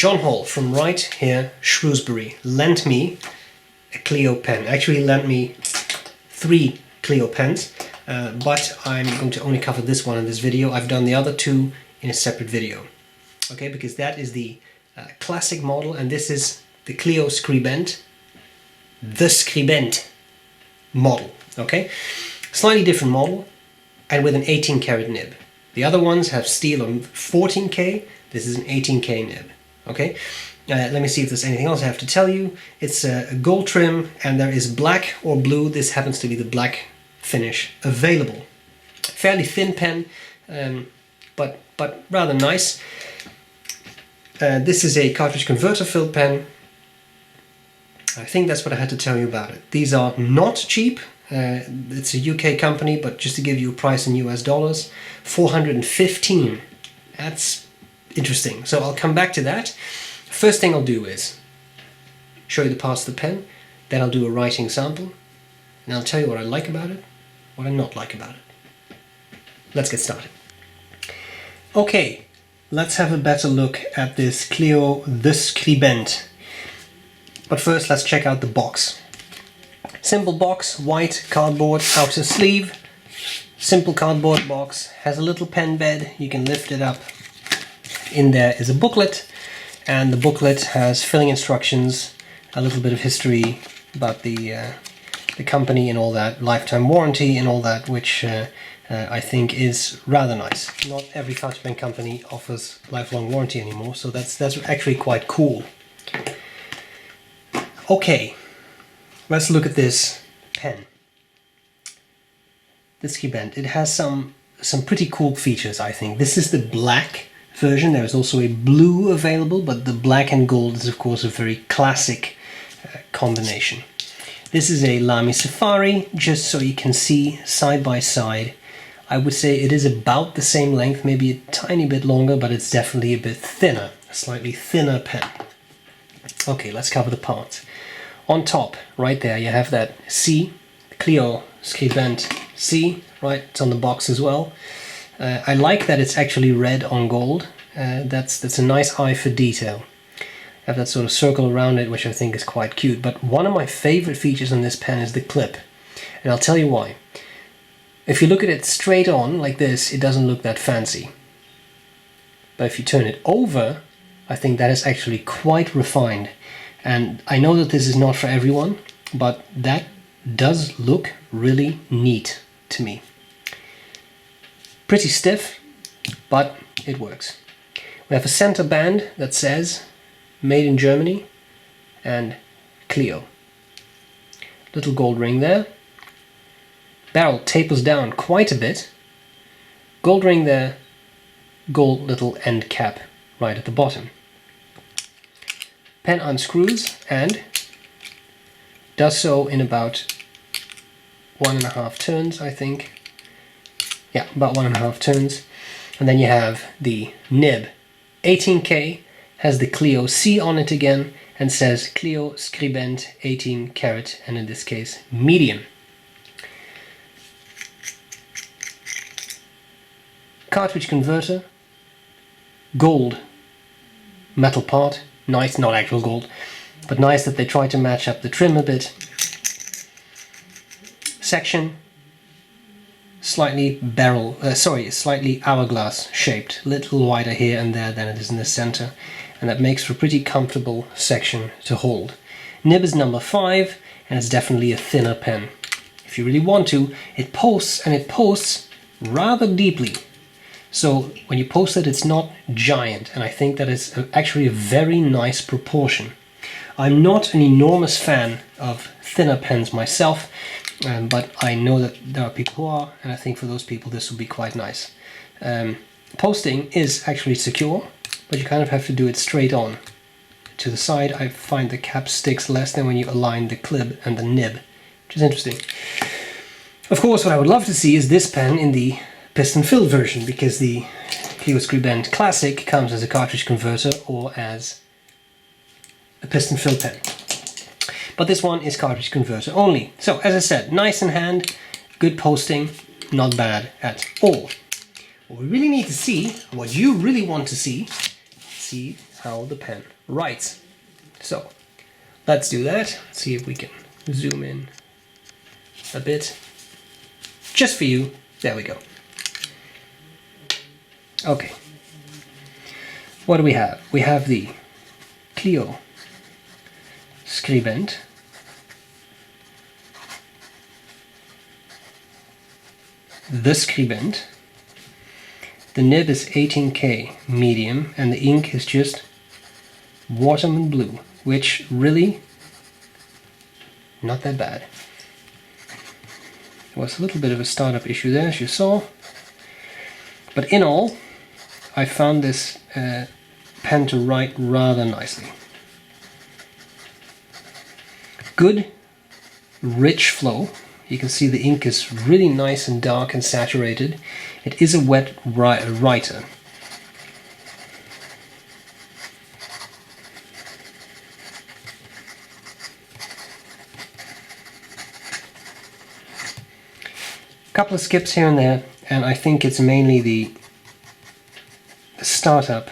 John Hall from right here, Shrewsbury, lent me a Cleo pen. Actually, he lent me 3 Cleo pens, but I'm going to only cover this one in this video. I've done the other 2 in a separate video. Okay, because that is the classic model, and this is the Cleo Skribent The Skribent model. Okay, slightly different model, and with an 18 karat nib. The other ones have steel on 14K. This is an 18K nib. Okay, let me see if there's anything else I have to tell you. It's a gold trim, and there is black or blue. This happens to be the black finish available. Fairly thin pen, but rather nice. This is a cartridge converter filled pen. I think that's what I had to tell you about it. These are not cheap. It's a UK company, but just to give you a price in US dollars, $415. That's interesting. So I'll come back to that. First thing I'll do is show you the parts of the pen, then I'll do a writing sample, and I'll tell you what I like about it, what I not like about it. Let's get started. Okay, let's have a better look at this Cleo The Skribent. But first let's check out the box. Simple box, white cardboard outer sleeve. Simple cardboard box, has a little pen bed, you can lift it up. In there is a booklet, and the booklet has filling instructions, a little bit of history about the company and all that, lifetime warranty and all that, which I think is rather nice. Not every cartridge pen company offers lifelong warranty anymore, so that's actually quite cool. Okay, let's look at this pen. The Skribent. It has some pretty cool features, I think. This is the black version. There is also a blue available, but the black and gold is of course a very classic combination. This is a Lamy Safari, just so you can see side by side. I would say it is about the same length, maybe a tiny bit longer, but it's definitely a bit thinner, a slightly thinner pen. Okay, let's cover the parts. On top, right there, you have that C, Cleo Skribent C, right? It's on the box as well. I like that it's actually red on gold. That's a nice eye for detail. Have that sort of circle around it, which I think is quite cute. But one of my favorite features on this pen is the clip, and I'll tell you why. If you look at it straight on like this, it doesn't look that fancy. But if you turn it over, I think that is actually quite refined. And I know that this is not for everyone, but that does look really neat to me. Pretty stiff, but it works. We have a center band that says made in Germany and Cleo. Little gold ring there. Barrel tapers down quite a bit. Gold ring there, gold little end cap right at the bottom. Pen unscrews and does so in about 1.5 turns, I think. Yeah, about 1.5 turns. And then you have the nib. 18K, has the Cleo C on it again, and says Cleo Skribent 18 karat, and in this case medium. Cartridge converter, gold metal part, nice, not actual gold, but nice that they try to match up the trim a bit. Section, slightly slightly hourglass shaped, a little wider here and there than it is in the center, and that makes for a pretty comfortable section to hold. Nib is number 5, and it's definitely a thinner pen. If you really want to, it posts, and it posts rather deeply. So when you post it, it's not giant, and I think that is actually a very nice proportion. I'm not an enormous fan of thinner pens myself, but I know that there are people who are, and I think for those people this will be quite nice. Posting is actually secure, but you kind of have to do it straight on. To the side, I find the cap sticks less than when you align the clip and the nib, which is interesting. Of course, what I would love to see is this pen in the piston filled version, because the Cleo Skribent Classic comes as a cartridge converter or as a piston filled pen. But this one is cartridge converter only. So as I said, nice in hand, good posting, not bad at all. What we really need to see, what you really want to see how the pen writes. So let's do that. See if we can zoom in a bit. Just for you. There we go. Okay. What do we have? We have the Cleo Skribent. The Skribent. The nib is 18K medium and the ink is just watermelon blue, which really not that bad. There was a little bit of a startup issue there, as you saw, but in all I found this pen to write rather nicely. Good rich flow. You can see the ink is really nice and dark and saturated. It is a wet writer. Couple of skips here and there, and I think it's mainly the startup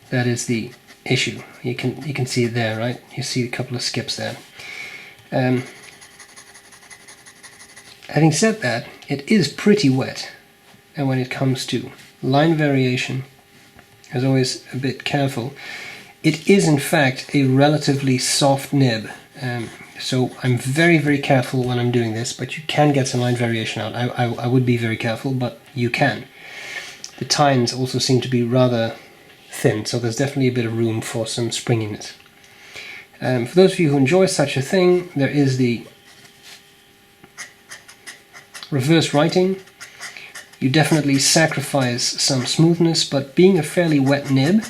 that is the issue. You can see it there, right? You see a couple of skips there. Having said that, it is pretty wet, and when it comes to line variation, as always, a bit careful. It is in fact a relatively soft nib, so I'm very careful when I'm doing this, but you can get some line variation out. I would be very careful, but you can. The tines also seem to be rather thin, so there's definitely a bit of room for some springiness. For those of you who enjoy such a thing, there is the reverse writing. You definitely sacrifice some smoothness, but being a fairly wet nib,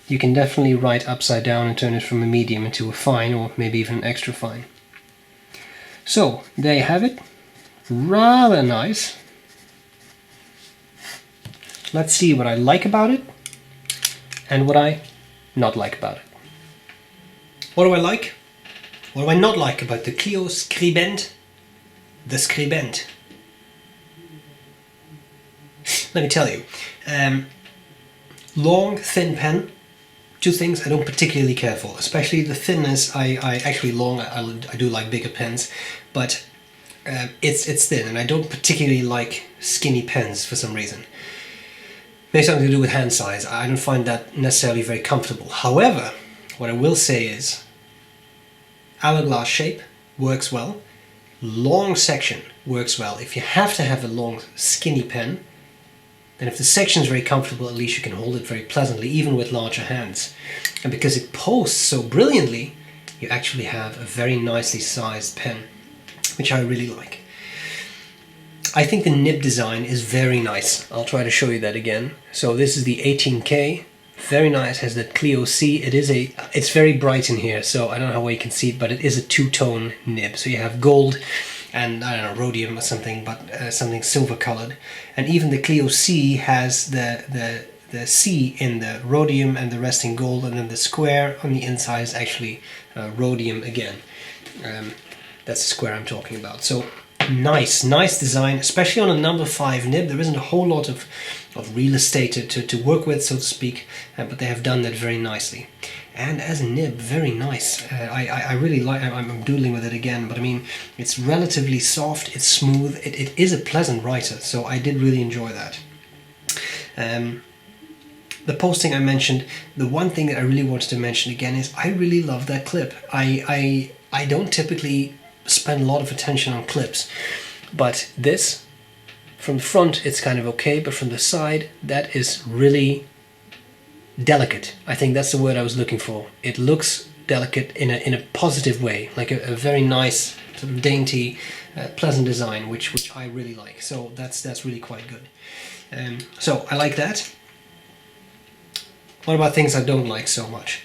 you can definitely write upside down and turn it from a medium into a fine, or maybe even an extra fine. So there you have it. Rather nice. Let's see what I like about it and what I not like about it. What do I like? What do I not like about the Cleo Skribent The Skribent? Let me tell you. Long, thin pen. Two things I don't particularly care for, especially the thinness. I actually I do like bigger pens, but it's thin, and I don't particularly like skinny pens for some reason. Maybe something to do with hand size. I don't find that necessarily very comfortable. However, what I will say is hourglass shape works well. Long section works well. If you have to have a long skinny pen, then if the section is very comfortable, at least you can hold it very pleasantly, even with larger hands. And because it posts so brilliantly, you actually have a very nicely sized pen, which I really like. I think the nib design is very nice. I'll try to show you that again. So this is the 18K. Very nice, has that Cleo C. It's very bright in here, so I don't know how well you can see it, but it is a two-tone nib. So you have gold and, I don't know, rhodium or something, but something silver colored. And even the Cleo C has the C in the rhodium and the rest in gold, and then the square on the inside is actually rhodium again. That's the square I'm talking about. So nice design, especially on a number 5 nib. There isn't a whole lot of real estate to work with, so to speak, but they have done that very nicely. And as a nib, very nice. I really like. I'm doodling with it again, but I mean, it's relatively soft. It's smooth. It is a pleasant writer, so I did really enjoy that. The posting I mentioned. The one thing that I really wanted to mention again is I really love that clip. I don't typically spend a lot of attention on clips, but this, from the front it's kind of okay, but from the side, that is really delicate. I think that's the word I was looking for. It looks delicate in a positive way, like a very nice, sort of dainty, pleasant design, which I really like. So that's really quite good. So I like that. What about things I don't like so much?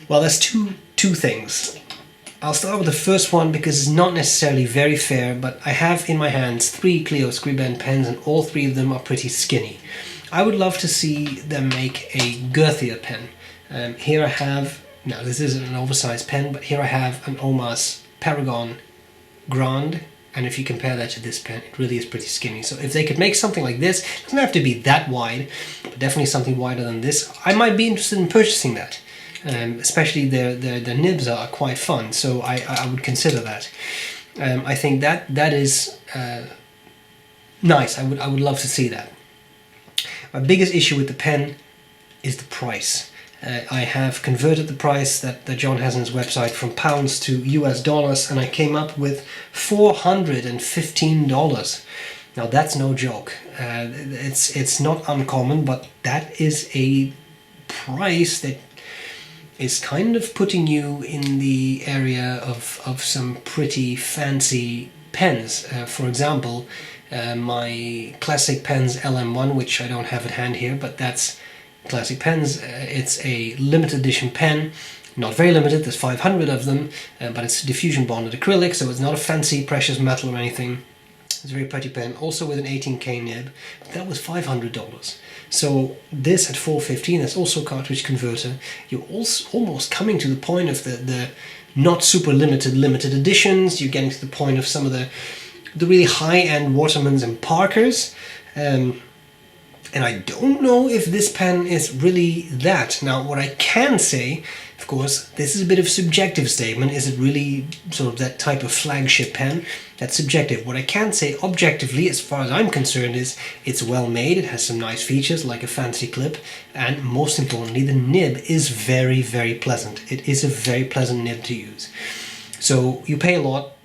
Well, there's two things. I'll start with the first one because it's not necessarily very fair, but I have in my hands 3 Cleo Skribent pens, and all 3 of them are pretty skinny. I would love to see them make a girthier pen. Here I have, now this isn't an oversized pen, but here I have an Omas Paragon Grande, And if you compare that to this pen, it really is pretty skinny. So if they could make something like this, it doesn't have to be that wide, but definitely something wider than this, I might be interested in purchasing that. Especially the nibs are quite fun, so I would consider that. I think that is nice. I would love to see that. My biggest issue with the pen is the price. I have converted the price that John has on his website from pounds to US dollars, and I came up with $415. Now that's no joke. It's not uncommon, but that is a price that is kind of putting you in the area of some pretty fancy pens. For example, my classic pens LM1, which I don't have at hand here, but that's classic pens. It's a limited edition pen, not very limited, there's 500 of them, but it's diffusion bonded acrylic, so it's not a fancy precious metal or anything. It's a very pretty pen, also with an 18K nib, but that was $500. So this at $415, that's also a cartridge converter. You're also almost coming to the point of the not super limited editions. You're getting to the point of some of the really high-end Watermans and Parkers. And I don't know if this pen is really that. Now, what I can say, of course, this is a bit of a subjective statement. Is it really sort of that type of flagship pen? That's subjective. What I can say objectively, as far as I'm concerned, is it's well made. It has some nice features like a fancy clip. And most importantly, the nib is very, very pleasant. It is a very pleasant nib to use. So you pay a lot,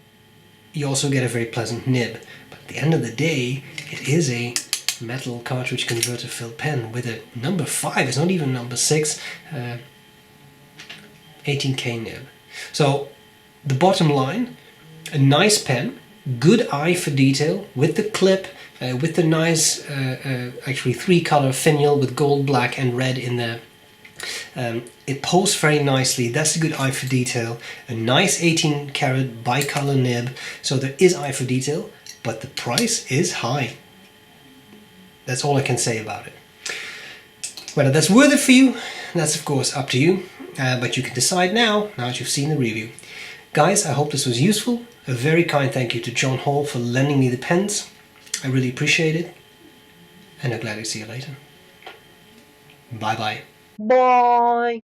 you also get a very pleasant nib. But at the end of the day, it is a metal cartridge converter filled pen with a number 5, it's not even number 6, 18K nib. So the bottom line, a nice pen, good eye for detail with the clip, with the nice actually 3-color finial with gold, black and red in there. It posts very nicely, that's a good eye for detail, a nice 18 karat bicolor nib, so there is eye for detail, but the price is high. That's all I can say about it. Whether that's worth it for you, that's of course up to you, but you can decide now that you've seen the review. Guys, I hope this was useful. A very kind thank you to John Hall for lending me the pens. I really appreciate it, and I'm glad to see you later. Bye bye. Bye.